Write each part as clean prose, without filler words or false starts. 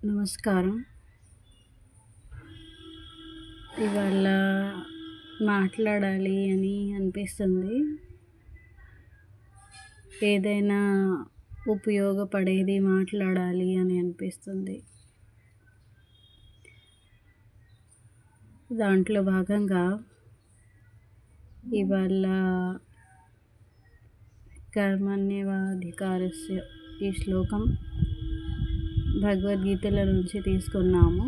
నమస్కారం. ఇవాళ మాట్లాడాలి అని అనిపిస్తుంది. ఏదైనా ఉపయోగపడేది మాట్లాడాలి అని అనిపిస్తుంది. దాంట్లో భాగంగా ఇవాళ కర్మణ్యేవాధికారస్య ఈ శ్లోకం భగవద్గీతలో నుంచి తీసుకున్నాము.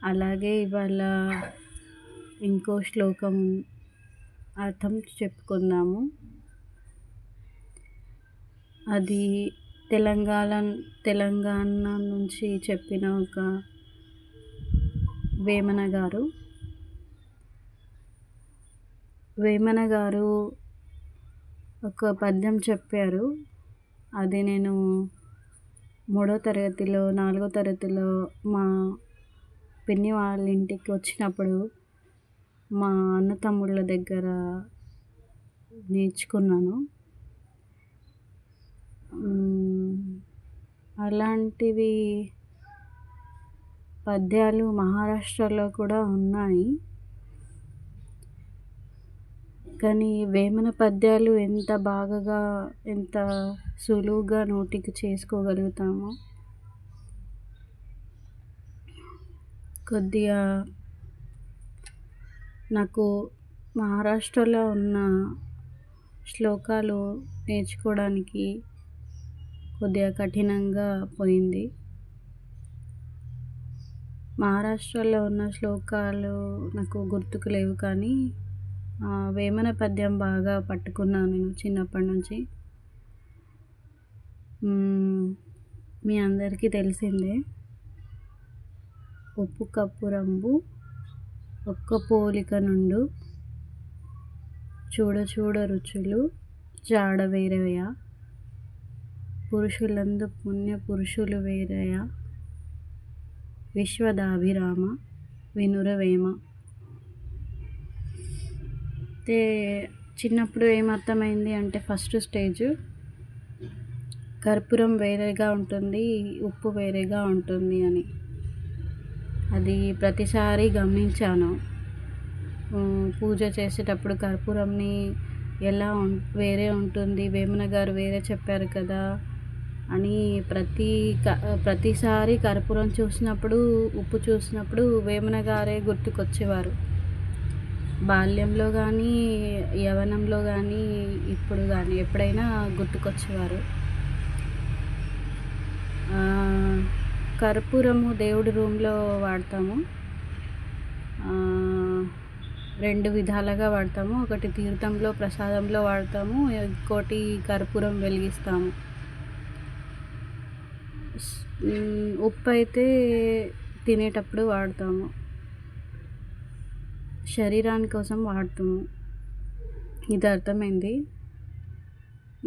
అలాగే ఇవాళ ఇంకో శ్లోకం అర్థం చెప్పుకుందాము. అది తెలంగాణ నుంచి చెప్పిన ఒక వేమన గారు ఒక పద్యం చెప్పారు. అది నేను 3వ తరగతిలో 4వ తరగతిలో మా పిన్ని వాళ్ళ ఇంటికి వచ్చినప్పుడు మా అన్న తమ్ముళ్ళ దగ్గర నేర్చుకున్నాను. అలాంటివి పద్యాలు మహారాష్ట్రలో కూడా ఉన్నాయి. కానీ వేమన పద్యాలు ఎంత సులువుగా నోటికి చేసుకోగలుగుతామో, కొద్దిగా నాకు మహారాష్ట్రలో ఉన్న శ్లోకాలు నేర్చుకోవడానికి కొద్దిగా కఠినంగా పోయింది. మహారాష్ట్రలో ఉన్న శ్లోకాలు నాకు గుర్తుకు లేవు, కానీ వేమన పద్యం బాగా పట్టుకున్నాను నేను చిన్నప్పటి నుంచి. మీ అందరికీ తెలిసిందే, ఉప్పు కప్పురంబు ఒక్క పోలిక నుండు చూడ చూడ రుచులు జాడ వేరయ పురుషులందు పుణ్య పురుషులు వేరయ విశ్వదాభిరామ వినురవేమ. అయితే చిన్నప్పుడు ఏమర్థమైంది అంటే, ఫస్ట్ స్టేజ్ కర్పూరం వేరేగా ఉంటుంది, ఉప్పు వేరేగా ఉంటుంది అని. అది ప్రతిసారి గమనించాను. పూజ చేసేటప్పుడు కర్పూరంని ఎలా వేరే ఉంటుంది, వేమన గారు వేరే చెప్పారు కదా అని ప్రతిసారి కర్పూరం చూసినప్పుడు, ఉప్పు చూసినప్పుడు వేమన గారే గుర్తుకొచ్చేవారు. బాల్యంలో కానీ, యవ్వనంలో కానీ, ఇప్పుడు కానీ ఎప్పుడైనా గుర్తుకొచ్చేవారు. కర్పూరము దేవుడి రూమ్లో వాడతాము. 2 విధాలుగా వాడతాము. ఒకటి తీర్థంలో ప్రసాదంలో వాడతాము, ఇంకోటి కర్పూరం వెలిగిస్తాము. ఉప్పు అయితే తినేటప్పుడు వాడతాము, శరీరాని కోసం వాడతాము. ఇది అర్థమైంది.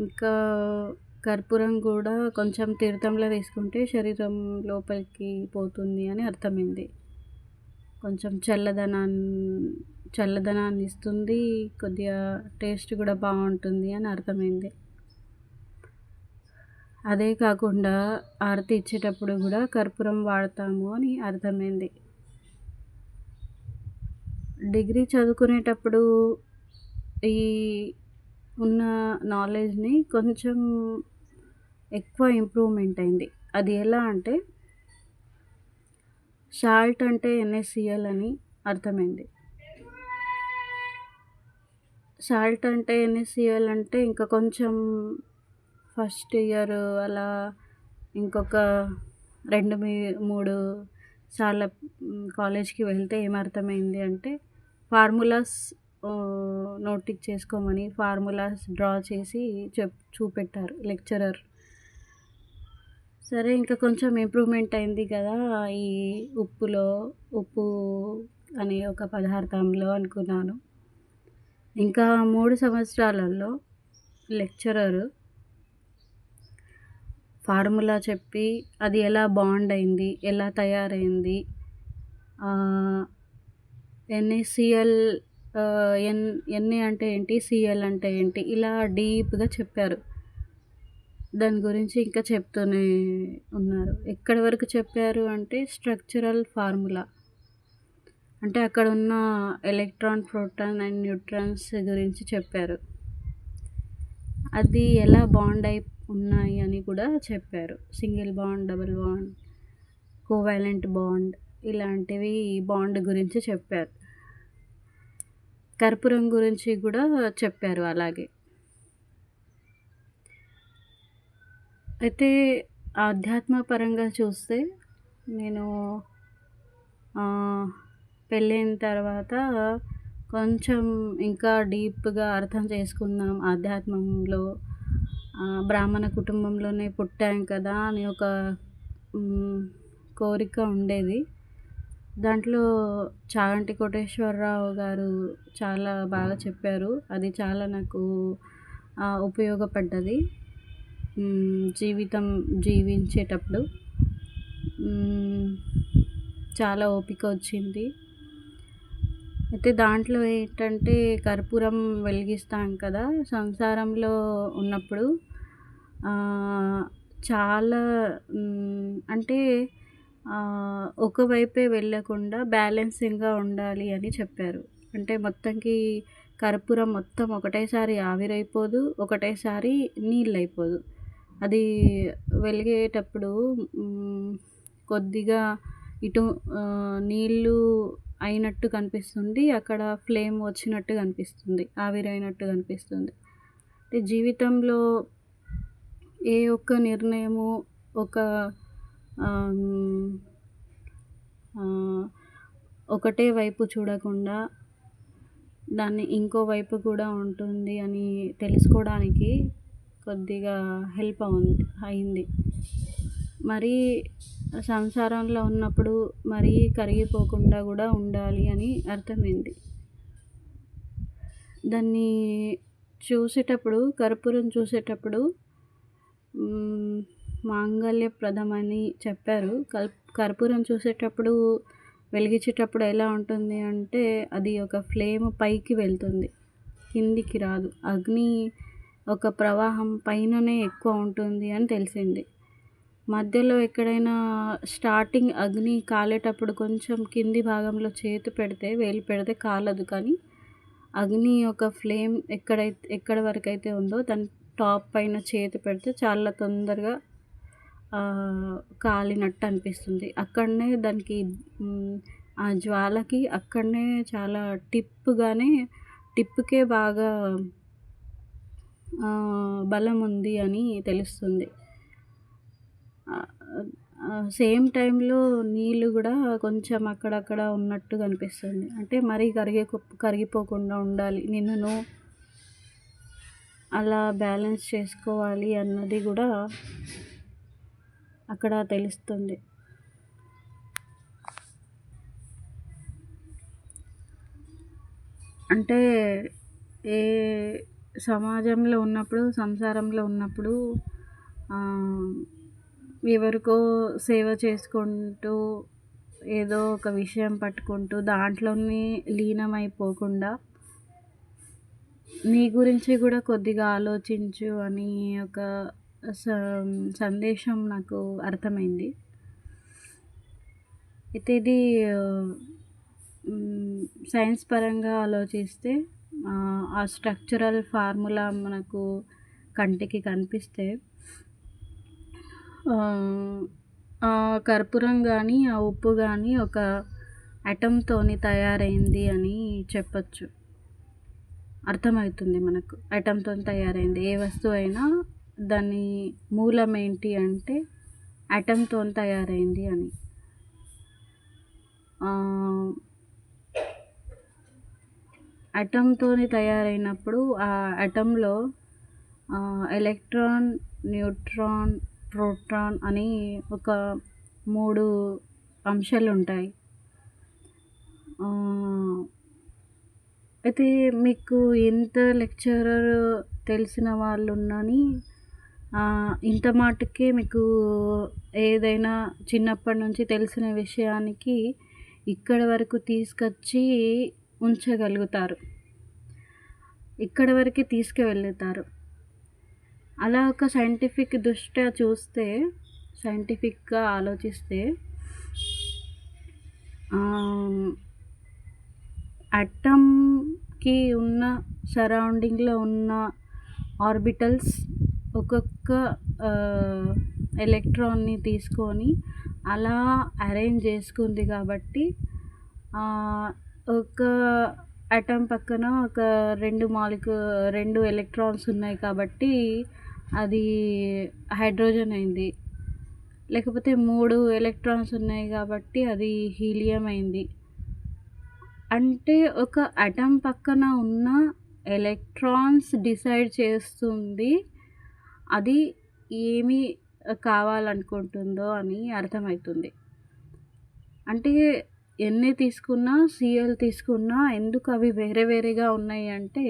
ఇంకా కర్పూరం కూడా కొంచెం తీర్థంలో తీసుకుంటే శరీరం లోపలికి పోతుంది అని అర్థమైంది. కొంచెం చల్లదనాన్ని ఇస్తుంది, కొద్దిగా టేస్ట్ కూడా బాగుంటుంది అని అర్థమైంది. అదే కాకుండా ఆరతి ఇచ్చేటప్పుడు కూడా కర్పూరం వాడతాము అని అర్థమైంది. డిగ్రీ చదువుకునేటప్పుడు ఈ ఉన్న నాలెడ్జ్ని కొంచెం ఎక్కువ ఇంప్రూవ్మెంట్ అయింది. అది ఎలా అంటే, సాల్ట్ అంటే NaCl అని అర్థమైంది. సాల్ట్ అంటే NaCl అంటే ఇంకా కొంచెం ఫస్ట్ ఇయర్ అలా ఇంకొక 2-3 సార్లు కాలేజ్కి వెళ్తే ఏమర్థమైంది అంటే, ఫార్ములాస్ నోటికి చేసుకోమని ఫార్ములాస్ డ్రా చేసి చూపెట్టారు లెక్చరర్. సరే, ఇంకా కొంచెం ఇంప్రూవ్మెంట్ అయింది కదా ఈ ఉప్పు అనే ఒక పదార్థంలో అనుకున్నాను. ఇంకా 3 సంవత్సరాలలో లెక్చరరు ఫార్ములా చెప్పి అది ఎలా బాండ్ అయింది, ఎలా తయారైంది, NaCl Na అంటే ఏంటి, Cl అంటే ఏంటి, ఇలా డీప్గా చెప్పారు. దాని గురించి ఇంకా చెప్తూనే ఉన్నారు. ఎక్కడి వరకు చెప్పారు అంటే స్ట్రక్చరల్ ఫార్ములా. అంటే అక్కడున్న ఎలక్ట్రాన్, ప్రోటాన్ అండ్ న్యూట్రాన్స్ గురించి చెప్పారు. అది ఎలా బాండ్ అయి ఉన్నాయి అని కూడా చెప్పారు. Single bond, double bond, covalent bond ఇలాంటివి బాండ్ గురించి చెప్పారు. కర్పూరం గురించి కూడా చెప్పారు అలాగే. అయితే ఆధ్యాత్మ పరంగా చూస్తే నేను పెళ్ళైన తర్వాత కొంచెం ఇంకా డీప్‌గా అర్థం చేసుకుందాం ఆధ్యాత్మంలో. బ్రాహ్మణ కుటుంబంలోనే పుట్టాం కదా అని ఒక హ్మ్, కోరిక ఉండేది. దాంట్లో చాగంటి కోటేశ్వరరావు గారు చాలా బాగా చెప్పారు. అది చాలా నాకు ఉపయోగపడ్డది. జీవితం జీవించేటప్పుడు హ్మ్, చాలా ఓపిక వచ్చింది. అయితే దాంట్లో ఏంటంటే కర్పూరం వెలిగిస్తాం కదా సంసారంలో ఉన్నప్పుడు చాలా అంటే ఒకవైపే వెళ్ళకుండా బ్యాలెన్సింగ్‌గా ఉండాలి అని చెప్పారు. అంటే మొత్తంకి కర్పూరం మొత్తం ఒకటేసారి ఆవిరైపోదు, ఒకటేసారి నీళ్ళైపోదు. అది వెలిగేటప్పుడు కొద్దిగా ఇటు నీళ్ళు అయినట్టు కనిపిస్తుంది. అక్కడ ఫ్లేమ్ వచ్చినట్టు కనిపిస్తుంది. ఆవిరైనట్టు కనిపిస్తుంది. అంటే జీవితంలో ఏ ఒక్క నిర్ణయము ఒక ఒకటే వైపు చూడకుండా దాన్ని ఇంకో వైపు కూడా ఉంటుంది అని తెలుసుకోవడానికి కొద్దిగా హెల్ప్ అయింది. మరీ సంసారంలో ఉన్నప్పుడు మరీ కరిగిపోకుండా కూడా ఉండాలి అని అర్థమైంది. దాన్ని చూసేటప్పుడు కర్పూరం చూసేటప్పుడు మాంగళ్యప్రదమని చెప్పారు. కర్పూరం చూసేటప్పుడు వెలిగించేటప్పుడు ఎలా ఉంటుంది అంటే అది ఒక ఫ్లేమ్ పైకి వెళ్తుంది, కిందికి రాదు. అగ్ని ఒక ప్రవాహం పైననే ఎక్కువ ఉంటుంది అని తెలిసింది. మధ్యలో ఎక్కడైనా స్టార్టింగ్ అగ్ని కాలేటప్పుడు కొంచెం కింది భాగంలో చేతి పెడితే వేలు పెడితే కాలదు. కానీ అగ్ని యొక్క ఫ్లేమ్ ఎక్కడి వరకైతే ఉందో దాని టాప్ పైన చేతి పెడితే చాలా తొందరగా కాలినట్టు అనిపిస్తుంది. అక్కడనే దానికి ఆ జ్వాలకి అక్కడనే చాలా టిప్‌కే బాగా బలం ఉంది అని తెలుస్తుంది. సేమ్ టైంలో నీళ్ళు కూడా కొంచెం అక్కడక్కడ ఉన్నట్టు కనిపిస్తుంది. అంటే మరీ కరిగిపోకుండా ఉండాలి. నిన్ను అలా బ్యాలెన్స్ చేసుకోవాలి అన్నది కూడా అక్కడ తెలుస్తుంది. అంటే ఏ సమాజంలో ఉన్నప్పుడు, సంసారంలో ఉన్నప్పుడు ఎవరికో సేవ చేసుకుంటూ ఏదో ఒక విషయం పట్టుకుంటూ దాంట్లోనే లీనమైపోకుండా నీ గురించి కూడా కొద్దిగా ఆలోచించు అని ఒక సందేశం నాకు అర్థమైంది. అయితే ఇది సైన్స్ పరంగా ఆలోచిస్తే ఆ స్ట్రక్చరల్ ఫార్ములా మనకు కంటికి కనిపిస్తే ఆ కర్పూరం కానీ ఆ ఉప్పు కానీ ఒక అటమ్‌తోని తయారైంది అని చెప్పొచ్చు. అర్థమవుతుంది మనకు. అటమ్‌తోని తయారైంది. ఏ వస్తువైనా దాని మూలం ఏంటి అంటే అటమ్‌తోని తయారైంది అని. అటమ్‌తోని తయారైనప్పుడు ఆ అటమ్‌లో ఎలక్ట్రాన్, న్యూట్రాన్, ప్రోటాన్ అని ఒక 3 అంశాలుంటాయి. అయితే మీకు ఎంత లెక్చరర్ తెలిసిన వాళ్ళున్నాని ఇంత మటుకే మీకు ఏదైనా చిన్నప్పటి నుంచి తెలిసిన విషయానికి ఇక్కడి వరకు తీసుకొచ్చి ఉంచగలుగుతారు. ఇక్కడి వరకే తీసుకువెళతారు. అలా ఒక సైంటిఫిక్ దృష్ట్యా చూస్తే, సైంటిఫిక్‌గా ఆలోచిస్తే ఆహ్, అటమ్‌కి ఉన్న సరౌండింగ్‌లో ఉన్న ఆర్బిటల్స్ ఒక్కొక్క ఆహ్, ఎలక్ట్రాన్‌ని తీసుకొని అలా అరేంజ్ చేసుకుంది కాబట్టి ఆహ్, ఒక అటమ్ పక్కన ఒక 2 ఎలక్ట్రాన్స్ ఉన్నాయి కాబట్టి అది హైడ్రోజన్ అయింది. లేకపోతే 3 ఎలక్ట్రాన్స్ ఉన్నాయి కాబట్టి అది హీలియం అయింది. అంటే ఒక అటమ్ పక్కన ఉన్న ఎలక్ట్రాన్స్ డిసైడ్ చేస్తుంది అది ఏమి కావాలనుకుంటుందో అని అర్థమవుతుంది. అంటే ఎన్ని తీసుకున్నా, సీఎల్ తీసుకున్నా ఎందుకు అవి వేరే వేరేగా ఉన్నాయి అంటే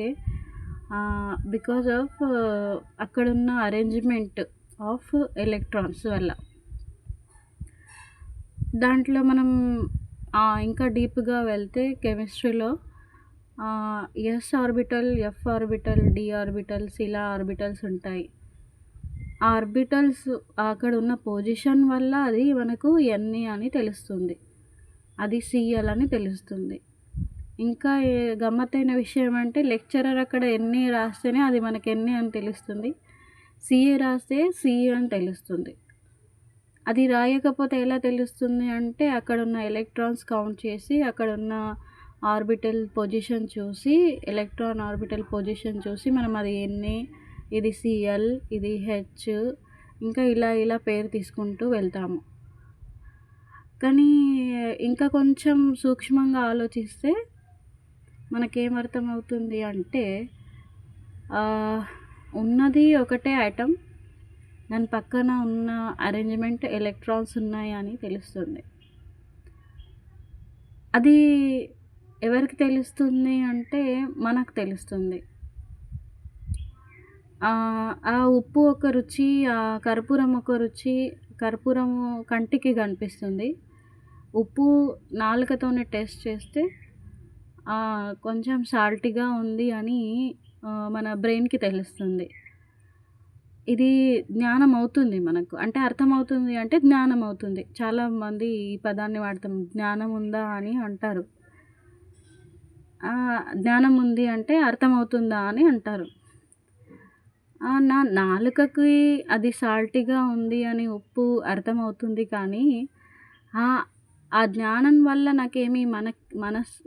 బికాజ్ ఆఫ్ అక్కడున్న అరేంజ్‌మెంట్ ఆఫ్ ఎలక్ట్రాన్స్ వల్ల. దాంట్లో మనం ఇంకా డీప్‌గా వెళ్తే కెమిస్ట్రీలో S orbital, F orbital, D orbitals ఇలా ఆర్బిటల్స్ ఉంటాయి. ఆ ఆర్బిటల్స్ అక్కడ ఉన్న పొజిషన్ వల్ల అది మనకు ఎన్‌ఈ అని తెలుస్తుంది. అది సీఎల్ అని తెలుస్తుంది. ఇంకా గమ్మత్తైన విషయం అంటే లెక్చరర్ అక్కడ ఎన్‌ఈ రాస్తేనే అది మనకు ఎన్‌ఈ అని తెలుస్తుంది. సీఏ రాస్తే సీఈ అని తెలుస్తుంది. అది రాయకపోతే ఎలా తెలుస్తుంది అంటే అక్కడున్న ఎలక్ట్రాన్స్ కౌంట్ చేసి, అక్కడున్న ఆర్బిటల్ పొజిషన్ చూసి, ఎలక్ట్రాన్ ఆర్బిటల్ పొజిషన్ చూసి మనం అది ఎన్ఏ, ఇది సీఎల్, ఇది హెచ్ ఇంకా ఇలా పేరు తీసుకుంటూ వెళ్తాము. కానీ ఇంకా కొంచెం సూక్ష్మంగా ఆలోచిస్తే మనకేమర్థమవుతుంది అంటే ఉన్నది ఒకటే ఆటమ్. దాని పక్కన ఉన్న అరేంజ్‌మెంట్ ఎలక్ట్రాన్స్ ఉన్నాయి అని తెలుస్తుంది. అది ఎవరికి తెలుస్తుంది అంటే మనకు తెలుస్తుంది. ఆ ఉప్పు ఒక రుచి, కర్పూరం ఒక రుచి. కర్పూరము కంటికి కనిపిస్తుంది. ఉప్పు నాలుకతోనే టేస్ట్ చేస్తే కొంచెం సాల్టీగా ఉంది అని మన బ్రెయిన్‌కి తెలుస్తుంది. ఇది జ్ఞానం అవుతుంది మనకు. అంటే అర్థమవుతుంది అంటే జ్ఞానం అవుతుంది. చాలామంది ఈ పదాన్ని వాడతాం. జ్ఞానం ఉందా అని అంటారు. జ్ఞానం ఉంది అంటే అర్థమవుతుందా అని అంటారు. నా నాలుకకి అది సాల్టీగా ఉంది అని ఉప్పు అర్థమవుతుంది కానీ, ఆ జ్ఞానం వల్ల నాకేమి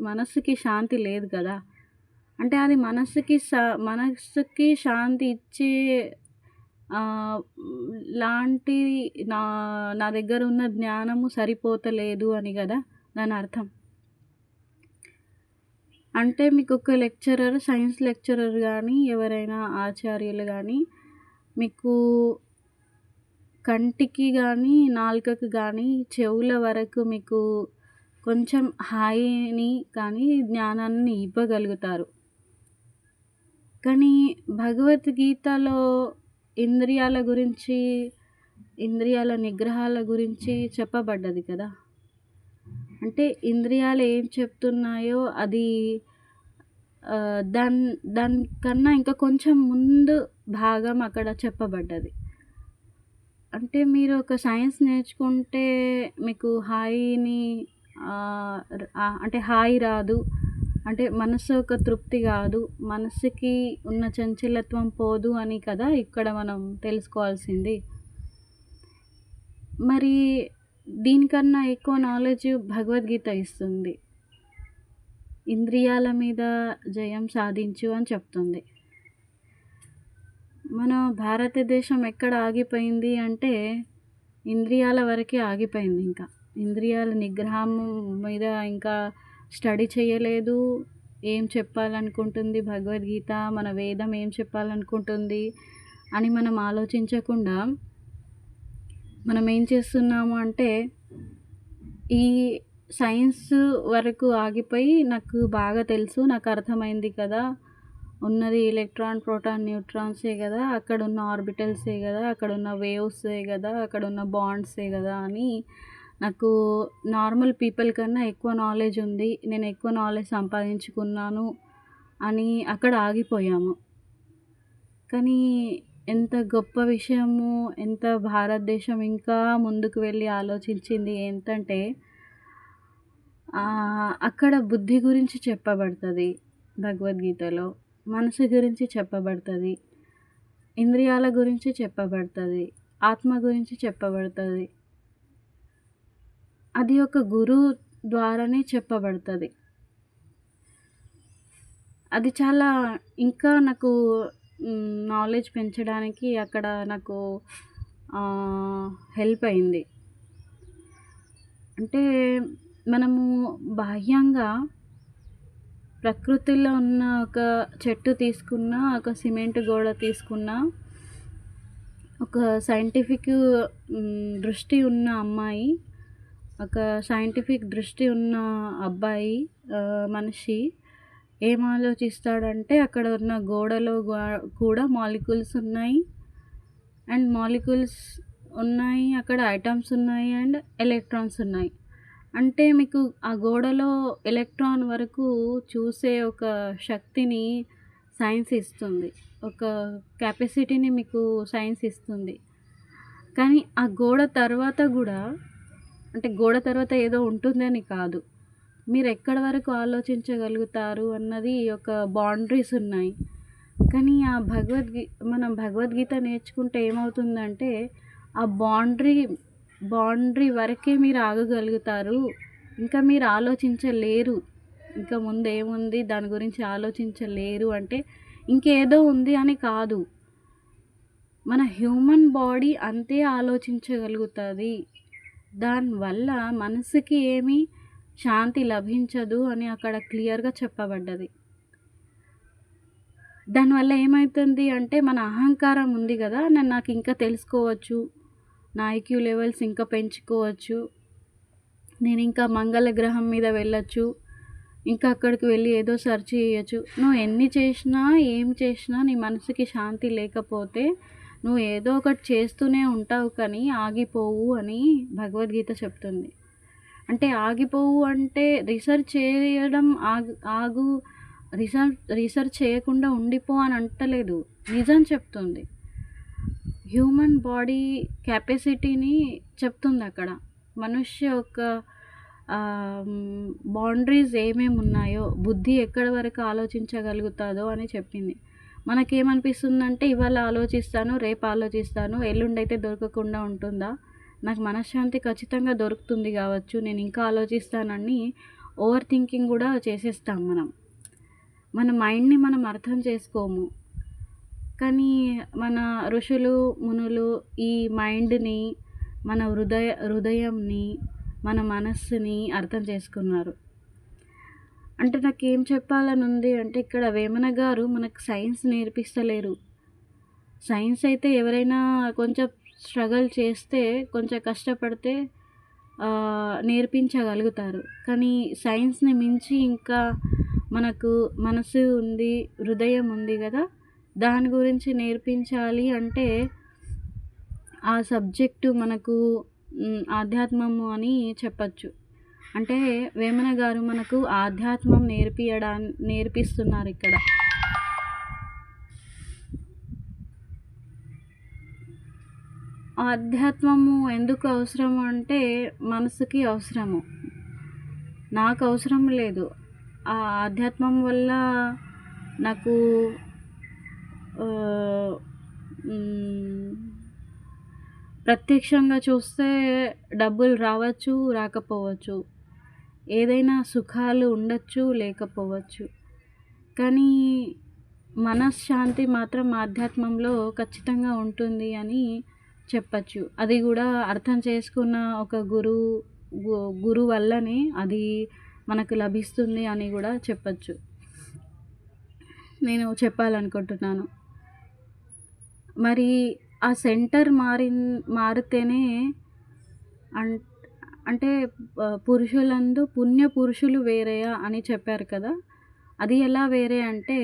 మనస్సుకి శాంతి లేదు కదా! అంటే అది మనస్సుకి శాంతి ఇచ్చే లాంటి నా నా దగ్గరున్న జ్ఞానము సరిపోతలేదు అని గదా దానర్థం. అంటే మీకొక లెక్చరర్, సైన్స్ లెక్చరర్ గానీ, ఎవరైనా ఆచార్యులు గానీ, మీకు కంటికి గానీ, నాలుకకి గానీ, చెవుల వరకు మీకు కొంచెం హాయిని కానీ, జ్ఞానాన్ని ఇవ్వగలుగుతారు. కానీ భగవద్గీతలో ఇంద్రియాల గురించి, ఇంద్రియాల నిగ్రహాల గురించి చెప్పబడ్డది కదా! అంటే ఇంద్రియాలు ఏం చెప్తున్నాయో అది దానికన్నా ఇంకా కొంచెం ముందు భాగం అక్కడ చెప్పబడ్డది. అంటే మీరు ఒక సైన్స్ నేర్చుకుంటే మీకు హాయిని అంటే హాయి రాదు. అంటే మనసు ఒక తృప్తి కాదు. మనసుకి ఉన్న చంచలత్వం పోదు అని కదా ఇక్కడ మనం తెలుసుకోవాల్సింది. మరి దీనికన్నా ఎక్కువ నాలెడ్జ్ భగవద్గీత ఇస్తుంది. ఇంద్రియాల మీద జయం సాధించు అని చెప్తుంది. మన భారతదేశం ఎక్కడ ఆగిపోయింది అంటే ఇంద్రియాల వరకే ఆగిపోయింది ఇంకా. ఇంద్రియాల నిగ్రహం మీద ఇంకా స్టడీ చేయలేదు. ఏం చెప్పాలనుకుంటుంది భగవద్గీత, మన వేదం ఏం చెప్పాలనుకుంటుంది అని మనం ఆలోచించకుండా మనం ఏం చేస్తున్నాము అంటే ఈ సైన్స్ వరకు ఆగిపోయి నాకు బాగా తెలుసు, నాకు అర్థమైంది కదా, ఉన్నది ఎలక్ట్రాన్, ప్రోటాన్, న్యూట్రాన్సే కదా, అక్కడున్న ఆర్బిటల్సే కదా, అక్కడున్న వేవ్సే కదా, అక్కడున్న బాండ్సే కదా అని నాకు నార్మల్ పీపుల్ కన్నా ఎక్కువ నాలెడ్జ్ ఉంది, నేను ఎక్కువ నాలెడ్జ్ సంపాదించుకున్నాను అని అక్కడ ఆగిపోయాము. కానీ ఎంత గొప్ప విషయము, ఎంత భారతదేశం ఇంకా ముందుకు వెళ్ళి ఆలోచించింది ఏంటంటే, అక్కడ బుద్ధి గురించి చెప్పబడతది భగవద్గీతలో. మనసు గురించి చెప్పబడతది. ఇంద్రియాల గురించి చెప్పబడతది. ఆత్మ గురించి చెప్పబడతది. అది ఒక గురువు ద్వారానే చెప్పబడతది. అది చాలా ఇంకా నాకు నాలెడ్జ్ పెంచడానికి అక్కడ నాకు హెల్ప్ అయింది. అంటే మనము బాహ్యంగా ప్రకృతిలో ఉన్న ఒక చెట్టు తీసుకున్నా, ఒక సిమెంట్ గోడ తీసుకున్నా, ఒక సైంటిఫిక్ దృష్టి ఉన్న అమ్మాయి, ఒక సైంటిఫిక్ దృష్టి ఉన్న అబ్బాయి, మనిషి ఏం ఆలోచిస్తాడంటే అక్కడ ఉన్న గోడలో కూడా మాలిక్యూల్స్ ఉన్నాయి. అండ్ మాలిక్యూల్స్ ఉన్నాయి, అక్కడ ఐటమ్స్ ఉన్నాయి అండ్ ఎలక్ట్రాన్స్ ఉన్నాయి. అంటే మీకు ఆ గోడలో ఎలక్ట్రాన్ వరకు చూసే ఒక శక్తిని సైన్స్ ఇస్తుంది. ఒక కెపాసిటీని మీకు సైన్స్ ఇస్తుంది. కానీ ఆ గోడ తర్వాత గూడా, అంటే గోడ తర్వాత ఏదో ఉంటుందని కాదు. మీరు ఎక్కడి వరకు ఆలోచించగలుగుతారు అన్నది ఒక బౌండరీస్ ఉన్నాయి. కానీ మనం భగవద్గీత నేర్చుకుంటే ఏమవుతుందంటే, ఆ బౌండరీ వరకే మీరు ఆగగలుగుతారు. ఇంకా మీరు ఆలోచించలేరు. ఇంకా ముందేముంది దాని గురించి ఆలోచించలేరు అంటే ఇంకేదో ఉంది అని కాదు. మన హ్యూమన్ బాడీ అంతే ఆలోచించగలుగుతుంది. దానివల్ల మనసుకి ఏమీ శాంతి లభించదు అని అక్కడ క్లియర్‌గా చెప్పబడ్డది. దానివల్ల ఏమైతుంది అంటే మన అహంకారం ఉంది గదా! నాకు ఇంకా తెలుసుకోవచ్చు. నా ఐక్యూ లెవెల్స్ ఇంకా పెంచుకోవచ్చు. నేను ఇంకా మంగళ గ్రహం మీద వెళ్ళొచ్చు. ఇంకా అక్కడికి వెళ్ళి ఏదో సెర్చ్ చేయొచ్చు. నువ్వు ఎన్ని చేసినా, ఏం చేసినా నీ మనసుకి శాంతి లేకపోతే నువ్వు ఏదో ఒకటి చేస్తూనే ఉంటావు కానీ ఆగిపోవు అని భగవద్గీత చెప్తుంది. అంటే ఆగిపోవు అంటే రీసెర్చ్ చేయడం ఆగు రీసెర్చ్ చేయకుండా ఉండిపో అని అంటలేదు. నిజం చెప్తుంది. హ్యూమన్ బాడీ కెపాసిటీని చెప్తుంది అక్కడ. మనుష్య యొక్క బౌండరీస్ ఏమేమి ఉన్నాయో, బుద్ధి ఎక్కడి వరకు ఆలోచించగలుగుతుందో అని చెప్పింది. మనకేమనిపిస్తుందంటే ఇవాళ ఆలోచిస్తాను, రేపు ఆలోచిస్తాను, ఎల్లుండైతే దొరకకుండా ఉంటుందా? నాకు మనశ్శాంతి ఖచ్చితంగా దొరుకుతుంది కావచ్చు, నేను ఇంకా ఆలోచిస్తానని ఓవర్ థింకింగ్ కూడా చేసేస్తాం మనం. మన మైండ్ని మనం అర్థం చేసుకోము. కానీ మన ఋషులు, మునులు ఈ మైండ్ని, మన హృదయంని, మన మనస్సుని అర్థం చేసుకున్నారు. అంటే నాకేం చెప్పాలని ఉంది అంటే, ఇక్కడ వేమన గారు మనకు సైన్స్ నేర్పిస్తలేరు. సైన్స్ అయితే ఎవరైనా కొంచెం స్ట్రగల్ చేస్తే, కొంచెం కష్టపడితే నేర్పించగలుగుతారు. కానీ సైన్స్ని మించి ఇంకా మనకు మనసు ఉంది, హృదయం ఉంది కదా, దాని గురించి నేర్పించాలి అంటే ఆ సబ్జెక్టు మనకు ఆధ్యాత్మము అని చెప్పచ్చు. అంటే వేమన గారు మనకు ఆధ్యాత్మం నేర్పిస్తున్నారు ఇక్కడ. ఆధ్యాత్మము ఎందుకు అవసరము అంటే మనసుకి అవసరము. నాకు అవసరం లేదు. ఆ ఆధ్యాత్మం వల్ల నాకు ప్రత్యక్షంగా చూస్తే డబ్బులు రావచ్చు, రాకపోవచ్చు. ఏదైనా సుఖాలు ఉండొచ్చు, లేకపోవచ్చు. కానీ మనశ్శాంతి మాత్రం ఆధ్యాత్మంలో ఖచ్చితంగా ఉంటుంది అని చెప్పచ్చు. అది కూడా అర్థం చేసుకున్న ఒక గురువు వల్లనే అది మనకు లభిస్తుంది అని కూడా చెప్పచ్చు. నేను చెప్పాలనుకుంటున్నాను. మరి ఆ సెంటర్ మారితేనే అంటే పురుషులందు పుణ్య పురుషులు వేరేయా అని చెప్పారు కదా. అది ఎలా వేరే అంటే,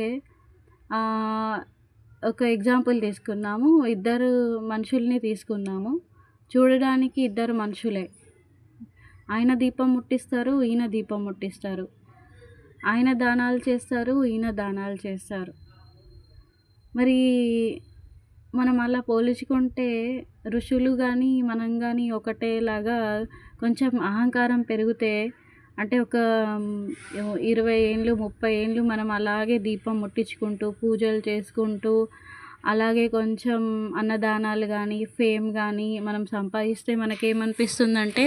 ఒక ఎగ్జాంపుల్ తీసుకుందాము. ఇద్దరు మనుషుల్ని తీసుకుందాము. చూడడానికి ఇద్దరు మనుషులే. ఆయన దీపం ముట్టిస్తారు, ఈయన దీపం ముట్టిస్తారు. ఆయన దానాలు చేస్తారు, ఈయన దానాలు చేస్తారు. మరి మనం అలా పోల్చుకుంటే ఋషులు గానీ, మనం గానీ ఒకటేలాగా కొంచెం అహంకారం పెరిగితే అంటే ఒక 20 ఏండ్లు, 30 ఏండ్లు మనం అలాగే దీపం ముట్టించుకుంటూ, పూజలు చేసుకుంటూ, అలాగే కొంచెం అన్నదానాలు గానీ, ఫేమ్ గానీ మనం సంపాదిస్తే మనకేమనిపిస్తుందంటే,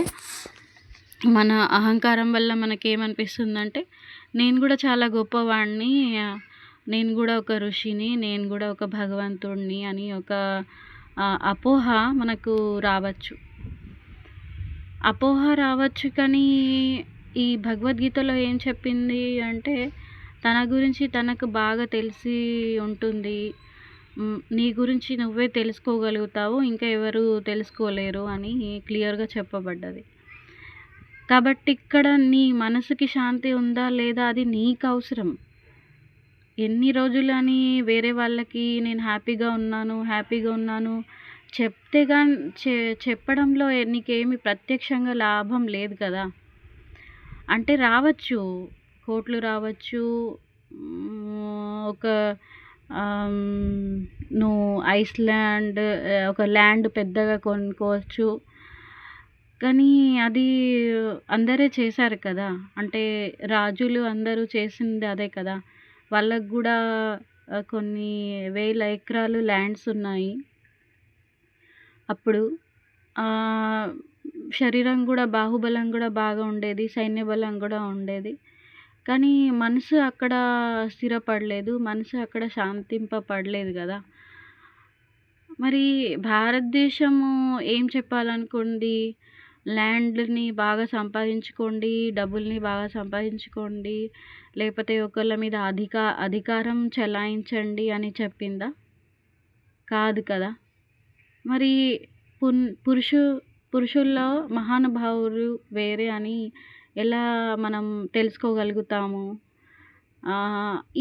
మన అహంకారం వల్ల మనకేమనిపిస్తుందంటే, నేను గూడా చాలా గొప్పవాడిని, నేను గూడా ఒక ఋషిని, నేను గూడా ఒక భగవంతుడిని అని ఒక అపోహ మనకు రావచ్చు. అపోహ రావచ్చు కానీ, ఈ భగవద్గీతలో ఏం చెప్పింది అంటే, తన గురించి తనకు బాగా తెలిసి ఉంటుంది. నీ గురించి నువ్వే తెలుసుకోగలుగుతావు. ఇంకా ఎవరు తెలుసుకోలేరు అని క్లియర్‌గా చెప్పబడ్డది. కాబట్టి ఇక్కడ నీ మనసుకి శాంతి ఉందా లేదా అది నీకవసరం. ఎన్ని రోజులని వేరే వాళ్ళకి నేను హ్యాపీగా ఉన్నాను, హ్యాపీగా ఉన్నాను చెప్తే చెప్పడంలో నీకేమి ప్రత్యక్షంగా లాభం లేదు కదా! అంటే రావచ్చు, కోట్లు రావచ్చు. ఒక నువ్వు ఐస్‌లాండ్ ఒక ల్యాండ్ పెద్దగా కొనుక్కోవచ్చు. కానీ అది అందరే చేశారు కదా! అంటే రాజులు అందరూ చేసింది అదే కదా! వాళ్ళకి గూడా కొన్ని వేల ఎకరాలు ల్యాండ్స్ ఉన్నాయి. అప్పుడు శరీరం గూడా బాహుబలం గూడా బాగా ఉండేది. సైన్య బలం గూడా ఉండేది. కానీ మనసు అక్కడ స్థిరపడలేదు. మనసు అక్కడ శాంతింపబడలేదు గదా! మరి భారతదేశము ఏం చెప్పాలనుకుంది? ల్యాండ్‌ని బాగా సంపాదించుకోండి, డబ్బుల్ని బాగా సంపాదించుకోండి, లేకపోతే ఒకళ్ళ మీద అధికారం చెలాయించండి అని చెప్పిందా? కాదు కదా! మరి పురుషు పురుషుల్లో మహానుభావులు వేరే అని ఎలా మనం తెలుసుకోగలుగుతాము?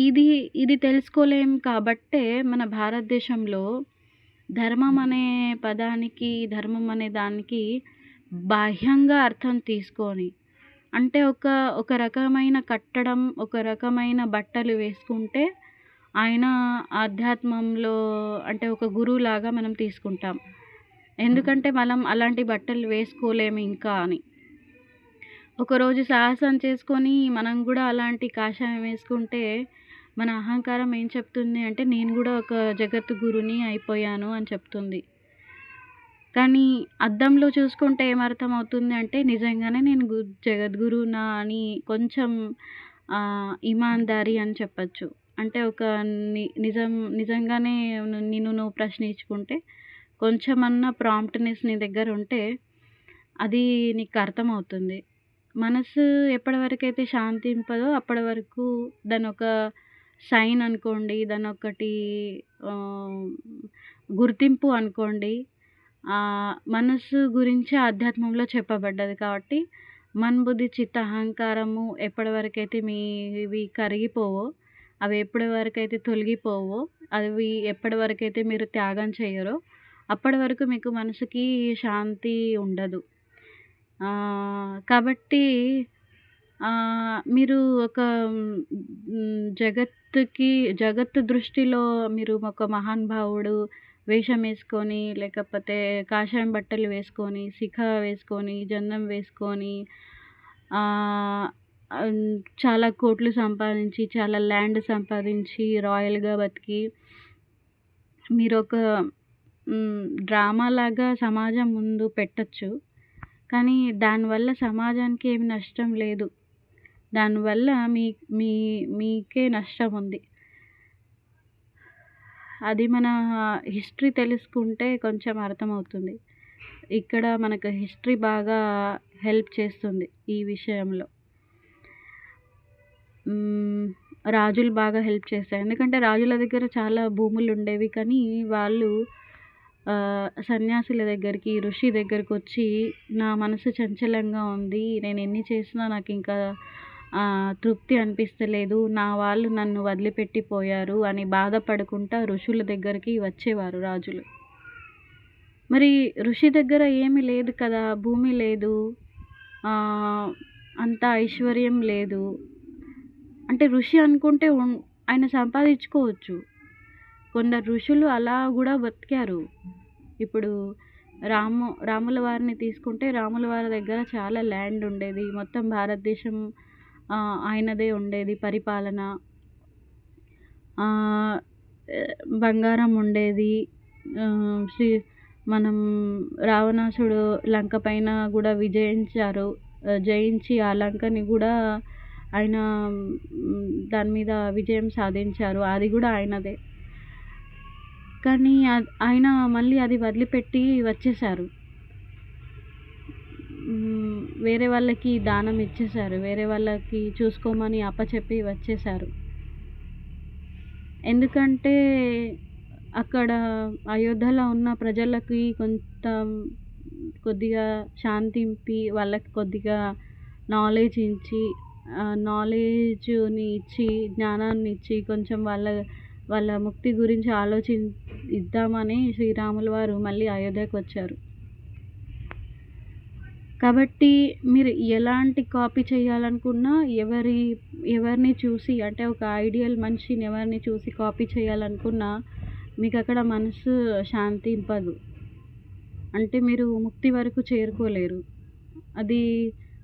ఇది తెలుసుకోలేం కాబట్టే మన భారతదేశంలో ధర్మం అనే పదానికి, ధర్మం అనే దానికి బాహ్యంగా అర్థం తీసుకొని, అంటే ఒక రకమైన కట్టడం, ఒక రకమైన బట్టలు వేసుకుంటే ఆయన ఆధ్యాత్మంలో అంటే ఒక గురువులాగా మనం తీసుకుంటాం. ఎందుకంటే మనం అలాంటి బట్టలు వేసుకోలేము ఇంకా అని. ఒకరోజు సాహసం చేసుకొని మనం గూడా అలాంటి కాషాయం వేసుకుంటే మన అహంకారం ఏం చెప్తుంది అంటే, నేను గూడా ఒక జగద్గురుని అయిపోయాను అని చెప్తుంది. కానీ అద్దంలో చూసుకుంటే ఏమర్థమవుతుంది అంటే, నిజంగానే నేను జగద్గురునా అని కొంచెం ఇమాన్దారీ అని చెప్పొచ్చు. అంటే ఒక నిజంగానే నిన్ను నువ్వు ప్రశ్నించుకుంటే, కొంచెమన్నా ప్రాంప్ట్‌నెస్ నీ దగ్గర ఉంటే, అది నీకు అర్థమవుతుంది. మనసు ఎప్పటి వరకైతే శాంతింపదో అప్పటి వరకు దాన్నొక సైన్ అనుకోండి. దాన్నొకటి గుర్తింపు అనుకోండి. మనసు గురించి ఆధ్యాత్మంలో చెప్పబడ్డది కాబట్టి, మన్‌బుద్ధి, చిత్త, అహంకారము ఎప్పటి వరకైతే మీవి కరిగిపోవో, అవి ఎప్పటి వరకైతే తొలగిపోవో, అవి ఎప్పటి వరకైతే మీరు త్యాగం చెయ్యరో, అప్పటి వరకు మీకు మనసుకి శాంతి ఉండదు. కాబట్టి మీరు ఒక జగత్తు దృష్టిలో మీరు ఒక మహానుభావుడు వేషమేసుకొని, లేకపోతే కాషాయం బట్టలు వేసుకొని, శిఖ వేసుకొని, జందం వేసుకొని, చాలా కోట్లు సంపాదించి, చాలా ల్యాండ్ సంపాదించి, రాయల్‌గా బతికి, మీరొక డ్రామాలాగా సమాజం ముందు పెట్టొచ్చు. కానీ దానివల్ల సమాజానికి ఏమి నష్టం లేదు. దానివల్ల మీకే నష్టం ఉంది. అది మన హిస్టరీ తెలుసుకుంటే కొంచెం అర్థమవుతుంది. ఇక్కడ మనకు హిస్టరీ బాగా హెల్ప్ చేస్తుంది ఈ విషయంలో. రాజులు బాగా హెల్ప్ చేశారు. ఎందుకంటే రాజుల దగ్గర చాలా భూములు ఉండేవి. కానీ వాళ్ళు సన్యాసుల దగ్గరికి, ఋషి దగ్గరకొచ్చి, నా మనసు చంచలంగా ఉంది, నేను ఎన్ని చేసినా నాకింకా తృప్తి అనిపిస్తలేదు, నా వాళ్ళు నన్ను వదిలిపెట్టిపోయారు అని బాధపడుకుంటా ఋషుల దగ్గరికి వచ్చేవారు రాజులు. మరి ఋషి దగ్గర ఏమీ లేదు కదా! భూమి లేదు, అంత ఐశ్వర్యం లేదు. అంటే ఋషి అనుకుంటే ఆయన సంపాదించుకోవచ్చు. కొందరు ఋషులు అలా గూడా బతికారు. ఇప్పుడు రాముల వారిని తీసుకుంటే రాముల వారి దగ్గర చాలా ల్యాండ్ ఉండేది. మొత్తం భారతదేశం ఆయనదే ఉండేది పరిపాలన. ఆహ్, బంగారం ఉండేది. ఆహ్, శ్రీ మనం రావణాసుడు లంక పైన గూడా విజయించారు. జయించి ఆ లంకని గూడా ఆయన దాని మీద విజయం సాధించారు. అది గూడా ఆయనదే. కానీ ఆయన మళ్ళీ అది వదిలిపెట్టి వచ్చేసారు. వేరే వాళ్ళకి దానం ఇచ్చేసారు. వేరే వాళ్ళకి చూసుకోమని అప్పచెప్పి వచ్చేసారు. ఎందుకంటే అక్కడ అయోధ్యలో ఉన్న ప్రజలకి కొద్దిగా శాంతింపి వాళ్ళకి కొద్దిగా నాలెడ్జ్‌ని ఇచ్చి, జ్ఞానాన్ని ఇచ్చి కొంచెం వాళ్ళ ముక్తి గురించి ఇద్దామని శ్రీరాముల వారు మళ్ళీ అయోధ్యకొచ్చారు. కాబట్టి మీరు ఎలాంటి కాపీ చేయాలనుకున్నా ఎవరిని చూసి అంటే ఒక ఐడియల్ మనిషిని ఎవరిని చూసి కాపీ చేయాలనుకున్నా మీకక్కడ మనసు శాంతింపదు. అంటే మీరు ముక్తి వరకు చేరుకోలేరు. అది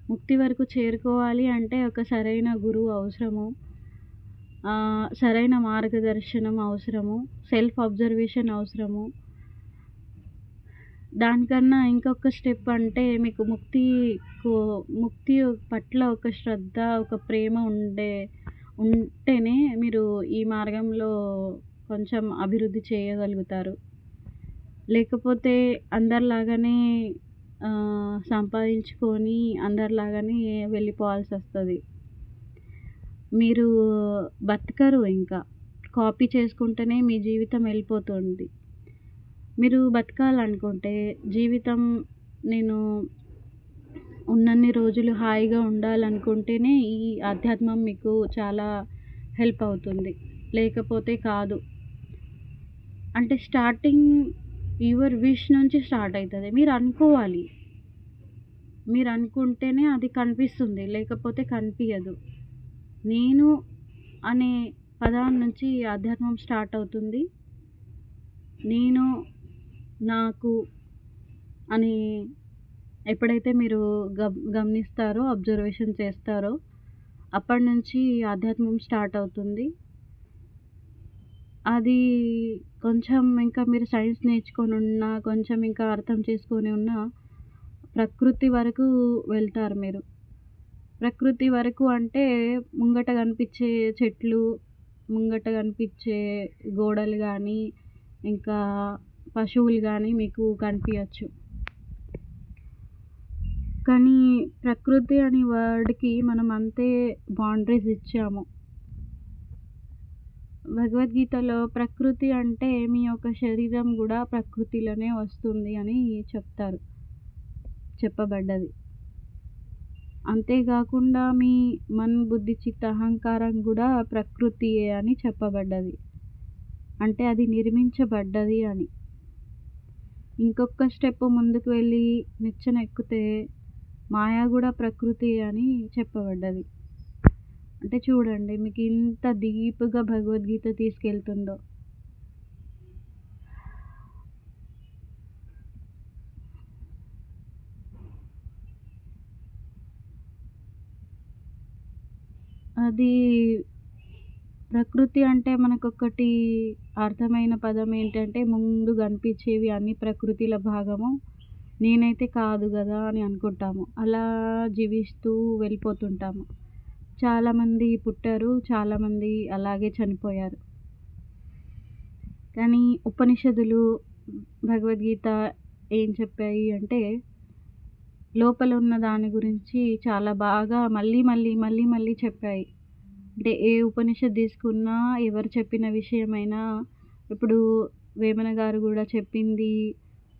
ముక్తి వరకు చేరుకోవాలి అంటే ఒక సరైన గురువు అవసరము. సరైన మార్గదర్శనం అవసరము. సెల్ఫ్ అబ్జర్వేషన్ అవసరము. దానికన్నా ఇంకొక స్టెప్ అంటే మీకు ముక్తి పట్ల ఒక శ్రద్ధ, ఒక ప్రేమ ఉంటేనే మీరు ఈ మార్గంలో కొంచెం అభివృద్ధి చేయగలుగుతారు. లేకపోతే అందరిలాగానే సంపాదించుకొని అందరిలాగానే వెళ్ళిపోవాల్సొస్తది. మీరు బతకరు ఇంకా. కాపీ చేసుకుంటూనే మీ జీవితం వెళ్ళిపోతుంది. మీరు బతకాలనుకుంటే జీవితం నేను ఉన్నన్ని రోజులు హాయిగా ఉండాలనుకుంటేనే ఈ ఆధ్యాత్మం మీకు చాలా హెల్ప్ అవుతుంది. లేకపోతే కాదు. అంటే స్టార్టింగ్ యువర్ విష్ నుంచి స్టార్ట్ అయితది. మీరు అనుకోవాలి. మీరు అనుకుంటేనే అది కనిపిస్తుంది. లేకపోతే కనిపియదు. నేను అనే పదం నుంచి ఆధ్యాత్మం స్టార్ట్ అవుతుంది. నేను, నాకు అని ఎప్పుడైతే మీరు గమనిస్తారో, అబ్జర్వేషన్ చేస్తారో అప్పటినుంచి ఆధ్యాత్మం స్టార్ట్ అవుతుంది. అది కొంచెం ఇంకా మీరు సైన్స్ నేర్చుకొనున్నా, కొంచెం ఇంకా అర్థం చేసుకొని ఉన్నా ప్రకృతి వరకు వెళ్తారు మీరు. ప్రకృతి వరకు అంటే ముంగట కనిపించే చెట్లు, ముంగట కనిపించే గోడలు గానీ, ఇంకా పశువులు గానీ మీకు కనిపియచ్చు. కానీ ప్రకృతి అనే వర్డ్‌కి మనం అంతే బౌండరీస్ ఇచ్చాము. భగవద్గీతలో ప్రకృతి అంటే మీ యొక్క శరీరం గూడా ప్రకృతిలోనే వస్తుంది అని చెప్పబడ్డది. అంతేగాకుండా మీ బుద్ధి, చిత్త, అహంకారం గూడా ప్రకృతియే అని చెప్పబడ్డది. అంటే అది నిర్మించబడ్డది అని. ఇంకొక స్టెప్ ముందుకు వెళ్ళి నిచ్చెన ఎక్కితే మాయ గూడా ప్రకృతియే అని చెప్పబడ్డది. అంటే చూడండి మీకు ఇంత డీప్‌గా భగవద్గీత తీసుకెళ్తుందో. అది ప్రకృతి అంటే మనకొకటి అర్థమైన పదం ఏంటంటే ముందు కనిపించేవి అన్నీ ప్రకృతిలో భాగము. నేనైతే కాదు గదా అని అనుకుంటాము. అలా జీవిస్తూ వెళ్ళిపోతుంటాము. చాలామంది పుట్టారు. చాలామంది అలాగే చనిపోయారు. కానీ ఉపనిషత్తులు, భగవద్గీత ఏం చెప్పాయి అంటే లోపల ఉన్న దాని గురించి చాలా బాగా మళ్ళీ చెప్పాయి. అంటే ఏ ఉపనిషత్తు తీసుకున్నా ఎవరు చెప్పిన విషయమైనా ఇప్పుడు వేమన గారు గూడా చెప్పింది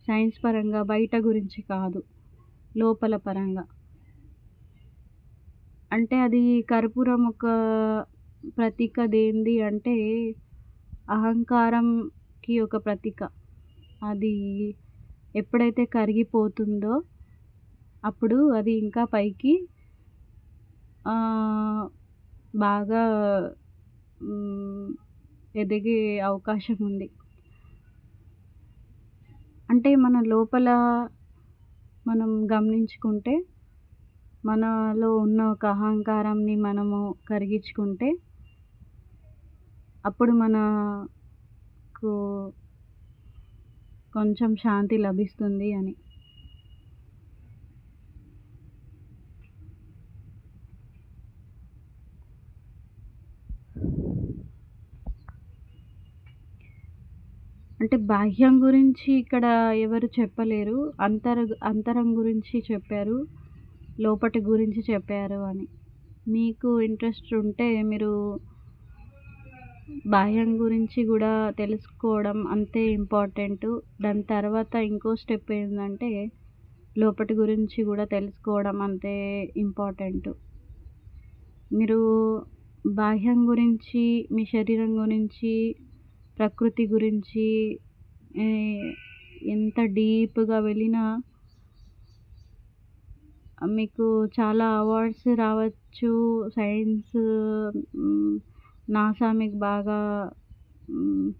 సైన్స్ పరంగా బయట గురించి కాదు. లోపల పరంగా. అంటే అది కర్పూరం ఒక ప్రతీక దేనిది అంటే అహంకారంకి ఒక ప్రతీక. అది ఎప్పుడైతే కరిగిపోతుందో అప్పుడు అది ఇంకా పైకి బాగా ఎదిగే అవకాశం ఉంది. అంటే మన లోపల మనం గమనించుకుంటే, మనలో ఉన్న ఒక అహంకారాన్ని మనము కరిగించుకుంటే, అప్పుడు మనకు కొంచెం శాంతి లభిస్తుంది అని. అంటే బాహ్యం గురించి ఇక్కడ ఎవరు చెప్పలేరు. అంతరం గురించి చెప్పారు. లోపటి గురించి చెప్పారు అని. మీకు ఇంట్రెస్ట్ ఉంటే మీరు బాహ్యం గురించి గూడా తెలుసుకోవడం అంతే ఇంపార్టెంటు. దాని తర్వాత ఇంకో స్టెప్ ఏందంటే, లోపటి గురించి గూడా తెలుసుకోవడం అంతే ఇంపార్టెంటు. మీరు బాహ్యం గురించి, మీ శరీరం గురించి, ప్రకృతి గురించి ఏ ఎంత డీప్‌గా వెళ్ళినా మీకు చాలా అవార్డ్స్ రావచ్చు. సైన్స్ హ్మ్, నాసా మీకు బాగా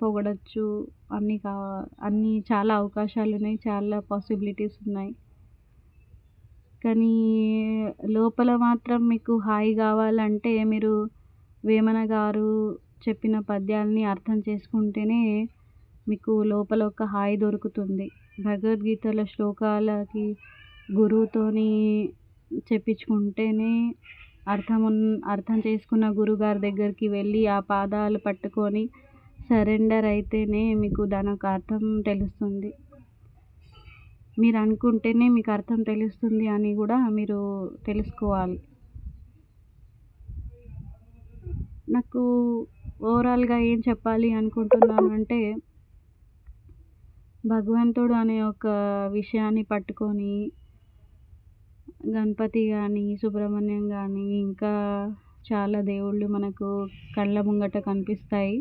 పొగడొచ్చు. అన్నీ చాలా అవకాశాలున్నాయి. చాలా పాసిబిలిటీస్ ఉన్నాయి. కానీ లోపల మాత్రం మీకు హాయి గావాలంటే మీరు వేమన గారు చెప్పిన పద్యాల్ని అర్థం చేసుకుంటేనే మీకు లోపల ఒక హాయి దొరుకుతుంది. భగవద్గీతలో శ్లోకాలకి గురువుతోని చెప్పించుకుంటేనే అర్థం చేసుకున్న గురువుగారి దగ్గరికి వెళ్ళి ఆ పాదాలు పట్టుకొని సరెండర్ అయితేనే మీకు దానొక అర్థం తెలుస్తుంది. మీరనుకుంటేనే మీకు అర్థం తెలుస్తుంది అని గూడా మీరు తెలుసుకోవాలి. నాకు ఓవరాల్‌గా ఏం చెప్పాలి అనుకుంటున్నానంటే, భగవంతుడు అనే ఒక విషయాన్ని పట్టుకొని గణపతి గానీ, సుబ్రహ్మణ్యం గానీ, ఇంకా చాలా దేవుళ్ళు మనకు కళ్ళ ముంగట కనిపిస్తాయి.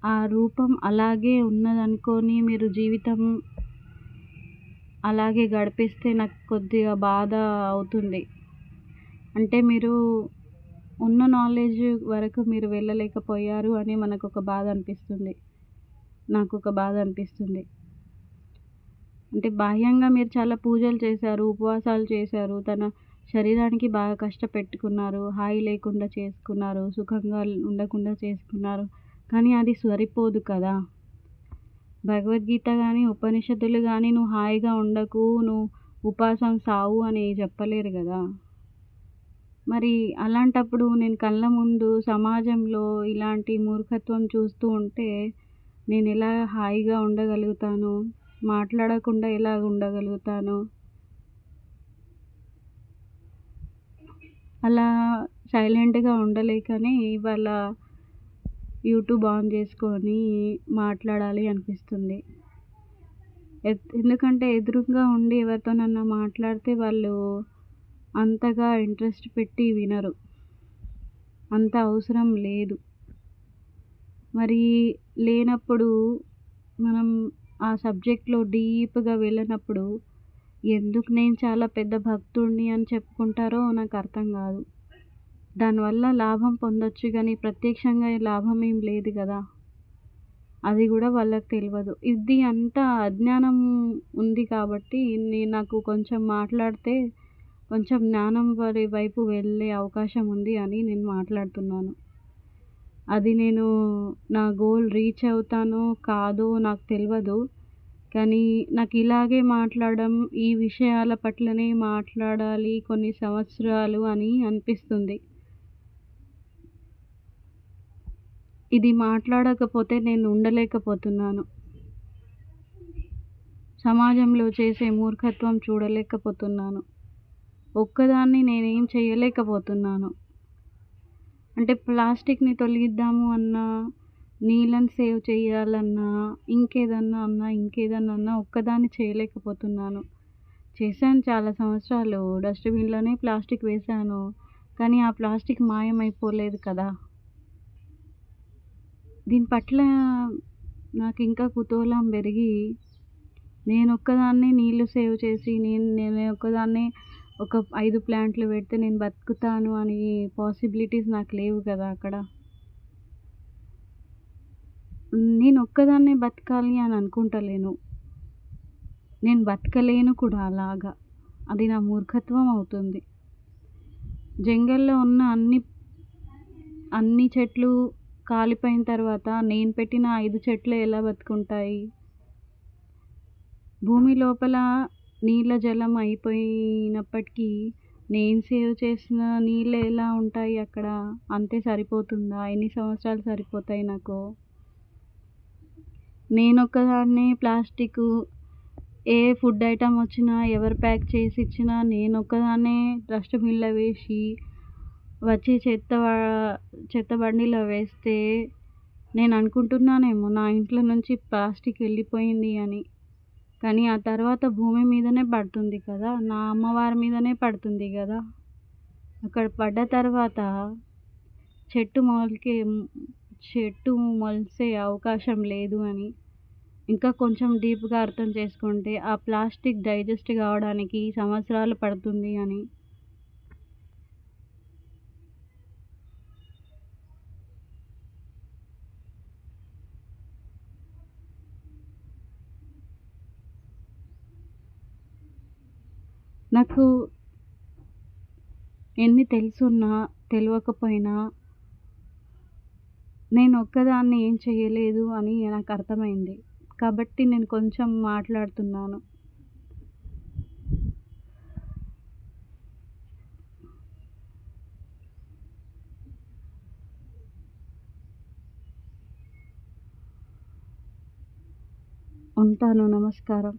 ఆ రూపం అలాగే ఉన్నదనుకోని మీరు జీవితం అలాగే గడిపేస్తే నాకు కొద్దిగా బాధ అవుతుంది. అంటే మీరు ఉన్న నాలెడ్జ్ వరకు మీరు వెళ్ళలేకపోయారు అని మనకొక బాధ అనిపిస్తుంది. నాకొక బాధ అనిపిస్తుంది. అంటే బాహ్యంగా మీరు చాలా పూజలు చేశారు, ఉపవాసాలు చేశారు, తన శరీరానికి బాగా కష్టపెట్టుకున్నారు, హాయి లేకుండా చేసుకున్నారు, సుఖంగా ఉండకుండా చేసుకున్నారు. కానీ అది సరిపోదు కదా! భగవద్గీత గానీ, ఉపనిషత్తులు గానీ నువ్వు హాయిగా ఉండకు, నువ్వు ఉపవాసం సావు అని చెప్పలేరు గదా! మరి అలాంటప్పుడు నేను కళ్ళ ముందు సమాజంలో ఇలాంటి మూర్ఖత్వం చూస్తూ ఉంటే నేనెలా హాయిగా ఉండగలుగుతాను? మాట్లాడకుండా ఎలా ఉండగలుగుతాను? అలా సైలెంట్‌గా ఉండలేకనే ఇవాళ యూట్యూబ్ ఆన్ చేసుకొని మాట్లాడాలి అనిపిస్తుంది. ఎందుకంటే ఎదురుంగా ఉండి ఎవరితోనన్నా మాట్లాడితే వాళ్ళు అంతగా ఇంట్రెస్ట్ పెట్టి వినరు. అంత అవసరం లేదు. మరి లేనప్పుడు మనం ఆ సబ్జెక్ట్‌లో డీప్‌గా వెళ్ళనప్పుడు ఎందుకు నేను చాలా పెద్ద భక్తుడిని అని చెప్పుకుంటారో నాకు అర్థం గాదు. దానివల్ల లాభం పొందొచ్చు గానీ ప్రత్యక్షంగా లాభం ఏం లేదు గదా! అది గూడా వాళ్ళకి తెలవదు. ఇది అంతా అజ్ఞానం ఉంది కాబట్టి నాకు కొంచెం మాట్లాడితే కొంచెం జ్ఞానం వైపు వెళ్ళే అవకాశం ఉంది అని నేను మాట్లాడుతున్నాను. అది నేను నా గోల్ రీచ్ అవుతానో కాదో నాకు తెలవదు. కానీ నాకు ఇలాగే మాట్లాడడం, ఈ విషయాల పట్లనే మాట్లాడాలి కొన్ని సంవత్సరాలు అని అనిపిస్తుంది. ఇది మాట్లాడకపోతే నేను ఉండలేకపోతున్నాను. సమాజంలో చేసే మూర్ఖత్వం చూడలేకపోతున్నాను. ఒక్కదాన్ని నేనేం చేయలేకపోతున్నాను. అంటే ప్లాస్టిక్‌ని తొలగిద్దాము అన్నా, నీళ్ళని సేవ్ చేయాలన్నా, ఇంకేదన్నా అన్నా ఒక్కదాన్ని చేయలేకపోతున్నాను. చేశాను చాలా సంవత్సరాలు డస్ట్‌బిన్‌లోనే ప్లాస్టిక్ వేశాను. కానీ ఆ ప్లాస్టిక్ మాయమైపోలేదు కదా! దీని పట్ల నాకింకా కుతూహలం పెరిగి నేనొక్కదాన్నే నీళ్ళు సేవ్ చేసి నేనొక్కదాన్నే ఒక 5 ప్లాంట్లు పెడితే నేను బతుకుతాను అని పాసిబిలిటీస్ నాకు లేవు కదా అక్కడ. నేనొక్కదాన్నే బతకాలి అని అనుకుంటలేను. నేను బతకలేను కూడా అలాగా. అది నా మూర్ఖత్వం అవుతుంది. జంగల్‌లో ఉన్న అన్ని చెట్లు కాలిపోయిన తర్వాత నేను పెట్టిన 5 చెట్లు ఎలా బతుకుంటాయి? భూమి లోపల నీళ్ళ జలం అయిపోయినప్పటికీ నేను సేవ్ చేసిన నీళ్ళు ఎలా ఉంటాయి అక్కడ? అంతే సరిపోతుందా? ఎన్ని సంవత్సరాలు సరిపోతాయి నాకు? నేనొక్కదాన్నే ప్లాస్టికు ఏ ఫుడ్ ఐటెమ్ వచ్చినా, ఎవరు ప్యాక్ చేసి ఇచ్చినా నేనొక్కదాన్నే డస్ట్‌బిన్‌లో వేసి, వచ్చి చెత్త బండిలో వేస్తే నేను అనుకుంటున్నానేమో నా ఇంట్లో నుంచి ప్లాస్టిక్ వెళ్ళిపోయింది అని. కానీ ఆ తర్వాత భూమి మీదనే పడుతుంది కదా! నా అమ్మవారి మీదనే పడుతుంది గదా! అక్కడ పడ్డ తర్వాత చెట్టు మొలకే చెట్టు మొలిసే అవకాశం లేదు అని. ఇంకా కొంచెం డీప్‌గా అర్థం చేసుకుంటే ఆ ప్లాస్టిక్ డైజెస్ట్ కావడానికి సంవత్సరాలు పడుతుంది అని. నాకు ఎన్ని తెలుసున్నా, తెలవకపోయినా నేనొక్కదాన్ని ఏం చేయలేదు అని నాకర్థమైంది. కాబట్టి నేను కొంచెం మాట్లాడుతున్నాను. ఉంటాను. నమస్కారం.